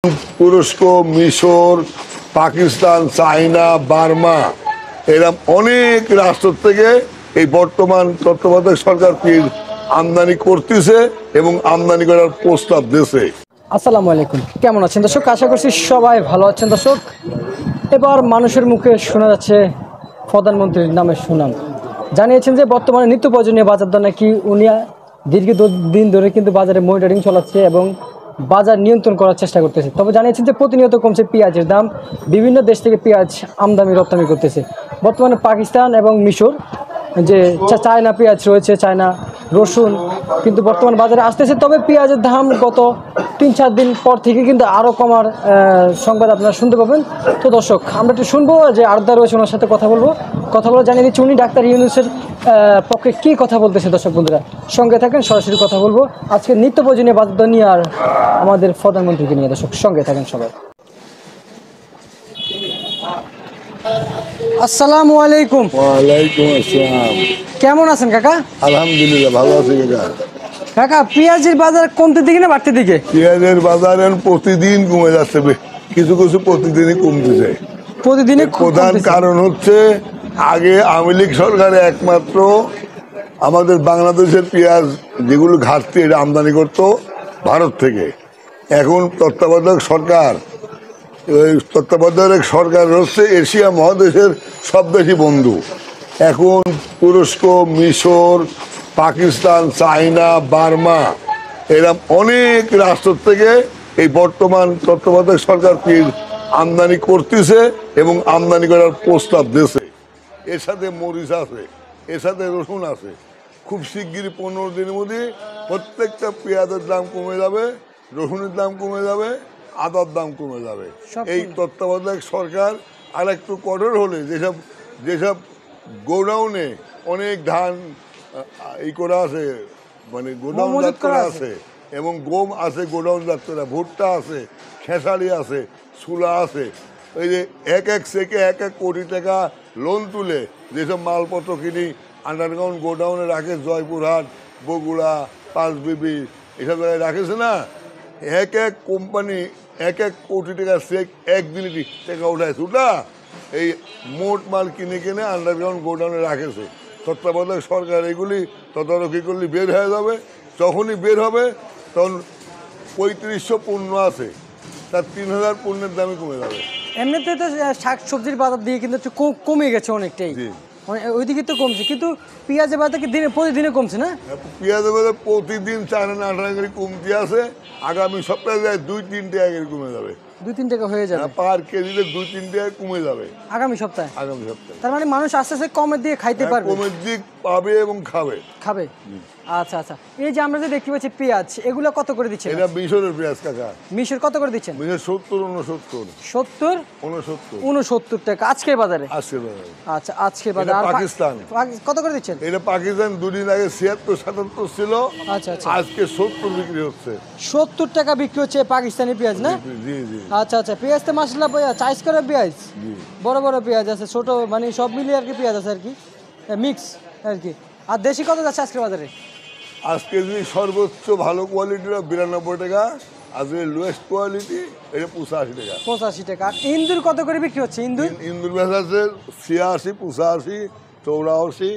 তুরস্ক, মিশর, Pakistan, China, Burma এরকম অনেক রাষ্ট্র থেকে এই বর্তমান তত্ত্বাবধায়ক সরকার আমদানি করতেছে এবং আমদানি করার প্রস্তাব দিয়েছে। আসসালামু আলাইকুম, কেমন আছেন দর্শক? আশা করছি সবাই ভালো আছেন দর্শক। এবার মানুষের মুখে শোনা যাচ্ছে প্রধানমন্ত্রীর নামে সুনাম। জানিয়েছেন যে বর্তমানে নিত্য প্রয়োজনীয় বাজার দর নাকি উনি দীর্ঘ দিন ধরে কিন্তু বাজারে মনিটরিং চালাচ্ছে এবং বাজার নিয়ন্ত্রণ করার চেষ্টা করতেছে। তবে জানিয়েছেন যে প্রতিনিয়ত কমছে পেঁয়াজের দাম, বিভিন্ন দেশ থেকে পেঁয়াজ আমদানি রপ্তানি করতেছে। বর্তমানে পাকিস্তান এবং মিশর যে চায়না পেঁয়াজ রয়েছে, চায়না রসুন কিন্তু বর্তমান বাজারে আসতেছে। তবে পেঁয়াজের দাম গত 3-4 দিন পর থেকে কিন্তু আরও কমার সংবাদ আপনারা শুনতে পাবেন। তো দর্শক, আমরা একটু শুনবো যে আরদার রয়েছে, ওনার সাথে কথা বলবো। জানিয়ে দিচ্ছি উনি ডাক্তার ইউনূসের পক্ষে কী কথা বলতেছে। দর্শক বন্ধুরা সঙ্গে থাকেন, সরাসরি কথা বলবো আজকে নিত্য প্রয়োজনীয় বাজার দর নিয়ে আর আমাদের প্রধানমন্ত্রীকে নিয়ে। দর্শক সঙ্গে থাকেন সবাই। আসসালামু আলাইকুম। ওয়ালাইকুম আসসালাম। কেমন আছেন কাকা? আলহামদুলিল্লাহ ভালো আছি কাকা। কাকা, পেঁয়াজের বাজার কমতে দিকে না বাড়তে দিকে? পেঁয়াজের বাজার প্রতিদিন কমে যাচ্ছে, কিছু কিছু প্রতিদিনই কমতেছে। প্রতিদিনে প্রধান কারণ হচ্ছে আগে আওয়ামী লীগ সরকারে একমাত্র আমাদের বাংলাদেশের পেঁয়াজ যেগুলো ঘাটতি এটা আমদানি করতো ভারত থেকে। এখন তত্ত্বাবধায়ক সরকার, ওই তত্ত্বাবধায়ক সরকার হচ্ছে এশিয়া মহাদেশের সব দেশই বন্ধু। এখন তুরস্ক, মিশর, পাকিস্তান, চায়না, বার্মা এরকম অনেক রাষ্ট্র থেকে এই বর্তমান তত্ত্বাবধায়ক সরকার আমদানি করতেছে এবং আমদানি করার প্রস্তাব দিয়েছে। এর সাথে মরিচ আছে, এর সাথে রসুন আছে। খুব শিগগিরই 15 দিনের মধ্যে প্রত্যেকটা পেঁয়াজের দাম কমে যাবে, রসুনের দাম কমে যাবে, আদার দাম কমে যাবে। এই তত্ত্বাবধায়ক সরকার আর একটু কঠোর হলে যেসব গোডাউনে অনেক ধান এই করা আছে, মানে গোডাউন জাত করা আছে এবং গম আছে, গোডাউন জাত করা, ভুট্টা আছে, খেসারি আছে, সুলা আছে, ওই যে এক থেকে এক কোটি টাকা লোন তুলে যেসব মালপত্র কিনি আন্ডারগ্রাউন্ড গোডাউনে রাখে, জয়পুরহাট, বগুড়া, পাঁচবিবি এসব জায়গায় রাখেছে না, এক কোম্পানি এক কোটি টাকা চেক একদিনে টাকা উঠাইছে। ওটা এই মোট মাল কিনে আন্ডারগ্রাউন্ড গোডাউনে রাখেছে। তত্ত্বাবধায়ক সরকার এগুলি তদারকি করলে বের হয়ে যাবে। যখনই বের হবে তখন 3500 পণ্য আছে, তার 3000 পণ্যের দামই কমে যাবে। এমনিতে তো শাক সবজির বাজার দিয়ে কিন্তু একটু কমে গেছে অনেকটাই, ওইদিকে তো কমছে, কিন্তু পেঁয়াজের বাজার কি প্রতিদিনে কমছে না? পেঁয়াজের বাজার প্রতিদিন 4-8 করে কমতে আছে। আগামী সপ্তাহে 2-3 টাকা কমে যাবে, 2-3 টাকা হয়ে যাবে পার কেজিতে, 2-3 টাকা কমে যাবে আগামী সপ্তাহে। তার মানে মানুষ আস্তে আস্তে কমের দিয়ে খাইতে পারবে, কমের দিক পাবে এবং খাবে। আচ্ছা আচ্ছা, এই যে আমরা যে দেখতে পাচ্ছি পেঁয়াজ, এগুলো কত করে দিচ্ছেন? এটা মিশরের পেঁয়াজ কাকা। মিশর কত করে দিচ্ছেন? মিশর 70-69 টাকা আজকের বাজারে। আচ্ছা, আজকের বাজারে। আর পাকিস্তান কত করে দিচ্ছেন? এটা পাকিস্তান দুদিন আগে 76-77 ছিল, আচ্ছা আচ্ছা, আজকে 70 বিক্রি হচ্ছে। 70 টাকা বিক্রি হচ্ছে পাকিস্তানি পেঁয়াজ না? জি জি। আচ্ছা আচ্ছা, পেঁয়াজ তো মাশাআল্লাহ চাইজ করে পেঁয়াজ, বড় বড় পেঁয়াজ আছে, ছোট মানে সব মিলিয়ে আর কি পেঁয়াজ আছে আর কি, মিক্স আর কি। আর দেশি কত যাচ্ছে আজকের বাজারে? আজকে যদি সর্বোচ্চ ভালো কোয়ালিটির 92 টাকা, আর যদি লোয়েস্ট কোয়ালিটি এটা 85 টাকা। 85 টাকা। আর ইন্দুর কত করে বিক্রি হচ্ছে? ইন্দুর বেচা আছে 86, 85, 84।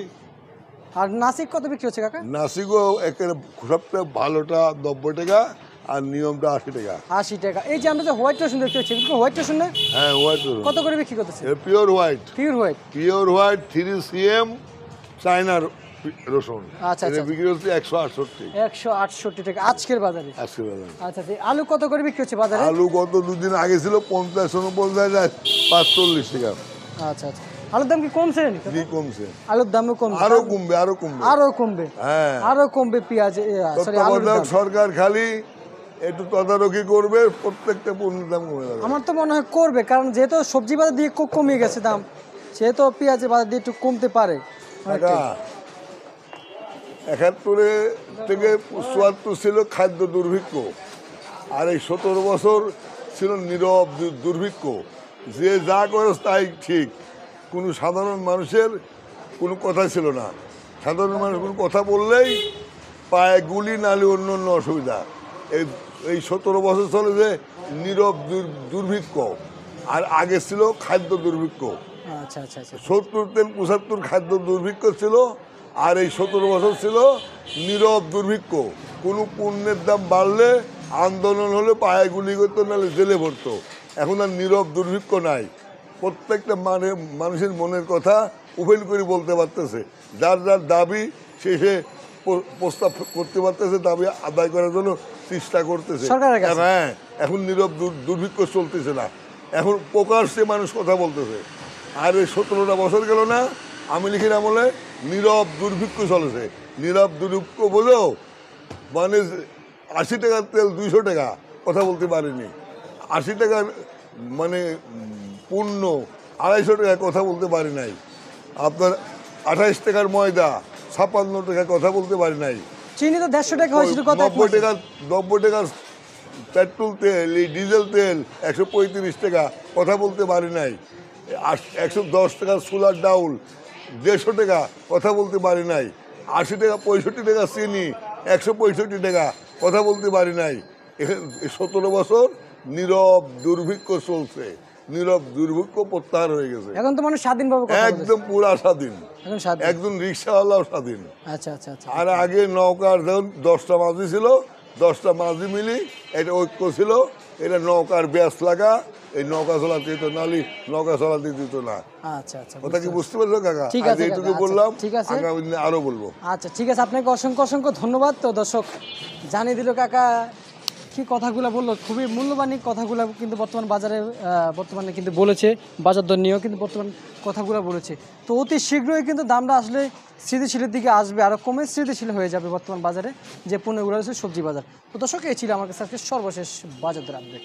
আর নাসিক কত বিক্রি হচ্ছে কাকা? নাসিকও একেবারে সবচেয়ে ভালোটা 90 টাকা আর নিয়মটা 80 টাকা। 80 টাকা। এই যে আমরা যে হোয়াইট রসুন দেখতে পাচ্ছি, হোয়াইট রসুন না? হ্যাঁ, হোয়াইট রসুন। কত করে বিক্রি করতেছে? Pure white. Pure white 3CM চায়নার রসুন। আচ্ছা আচ্ছা, বিক্রি হচ্ছে 168 টাকা আজকের বাজারে। আচ্ছা, আলু কত করে বিক্রি হচ্ছে বাজারে? আলু গত দুদিন আগে ছিল 50-49, 45 টাকা। আচ্ছা আচ্ছা, আলুর দাম কি কমছে? কমছে, আলুর দামও কমছে, আরো কমবে। হ্যাঁ, আরো কমবে পেঁয়াজ। সরকার খালি একটু তদারকি করবে, প্রত্যেকটা পণ্যের দাম কমে যাবে। আমার তো মনে হয় করবে, কারণ যেহেতু সবজি বাজার দিয়ে কমে গেছে দাম, সেহেতু পেঁয়াজের বাজার দিয়ে একটু কমতে পারে। 71 থেকে 74 ছিল খাদ্য দুর্ভিক্ষ, আর এই 17 বছর ছিল নীরব দুর্ভিক্ষ। যে যা করে তাই ঠিক, কোনো সাধারণ মানুষের কোনো কথা ছিল না। সাধারণ মানুষ কোনো কথা বললেই পায়ে গুলি, নালে অন্য অসুবিধা। এই এই 17 বছর চলে যে নীরব দুর্ভিক্ষ, আর আগে ছিল খাদ্য দুর্ভিক্ষ। আচ্ছা আচ্ছা আচ্ছা 70 থেকে 75 খাদ্য দুর্ভিক্ষ ছিল, আর এই 17 বছর ছিল নীরব দুর্ভিক্ষ। কোনো পণ্যের দাম বাড়লে আন্দোলন হলে পায়ে গুলি করতো, নাহলে জেলে ভরতো। এখন আর নীরব দুর্ভিক্ষ নাই। প্রত্যেকটা মানুষের মনের কথা ওপেন করে বলতে পারতেছে, যার যার দাবি সে প্রস্তাব করতে পারতেছে, দাবি আদায় করার জন্য চেষ্টা করতেছে। সরকারের কাছে। হ্যাঁ, এখন নীরব দুর্ভিক্ষ চলতেছে না, এখন প্রকাশ্যে মানুষ কথা বলতেছে। আর এই 17টা বছর গেল না আওয়ামী লীগের আমলে, নীরব দুর্ভিক্ষ চলেছে। নীরব দুর্ভিক্ষ বলেও মানে 80 টাকার তেল 200 টাকা, কথা বলতে পারেনি। 80 টাকার মানে পণ্য 250 টাকা, কথা বলতে পারি নাই। আপনার 28 টাকার ময়দা 56 টাকা, কথা বলতে পারি নাই। চিনি তো 150 টাকা হয়েছিল কত 90 টাকার পেট্রোল তেল, এই ডিজেল তেল 135 টাকা, কথা বলতে পারি নাই। 110 টাকার সোলার ডাউল 150 টাকা, কথা বলতে পারি নাই। 80 টাকা 65 টাকা চিনি 165 টাকা, কথা বলতে পারি নাই। 17 বছর নীরব দুর্ভিক্ষ চলছে, নীরব দুর্ভিক্ষ প্রত্যাহার হয়ে গেছে। এখন তো মানুষ স্বাধীনভাবে কথা বলছে। একদম পুরা স্বাধীন, এখন স্বাধীন। একজন রিক্সাওয়ালাও স্বাধীন। আচ্ছা আচ্ছা আচ্ছা আর আগে নৌকার যখন 10টা মাঝি ছিল, 10টা মাঝি মিলি এটা ঐক্য ছিল, এটা নৌকার ব্যাস লাগা, এই নৌকা চলাতে দিত, নালি নৌকা চলাতে দিত না। আচ্ছা আচ্ছা কথা কি বুঝতে পারছো কাকা? ঠিক আছে, এইটুকু কাকা, আচ্ছা, বললাম, ঠিক আছে। আগামী দিনে আরো বলবো। আচ্ছা ঠিক আছে, আপনাকে অসংখ্য অসংখ্য ধন্যবাদ। তো দর্শক জানিয়ে দিল কাকা কি কথাগুলো বললো, খুবই মূল্যবান এই কথাগুলো কিন্তু বর্তমান বাজারে বর্তমানে কিন্তু বলেছে, বাজার দর নিয়েও কিন্তু বর্তমান কথাগুলো বলেছে। তো অতি শীঘ্রই কিন্তু দামটা আসলে স্থিতিশীলের দিকে আসবে, আরও কমে স্থিতিশীল হয়ে যাবে বর্তমান বাজারে যে পণ্যগুলো রয়েছে সবজি বাজার। তো দর্শক এই ছিল আমার কাছে আজকে সর্বশেষ বাজার দর আপডেট।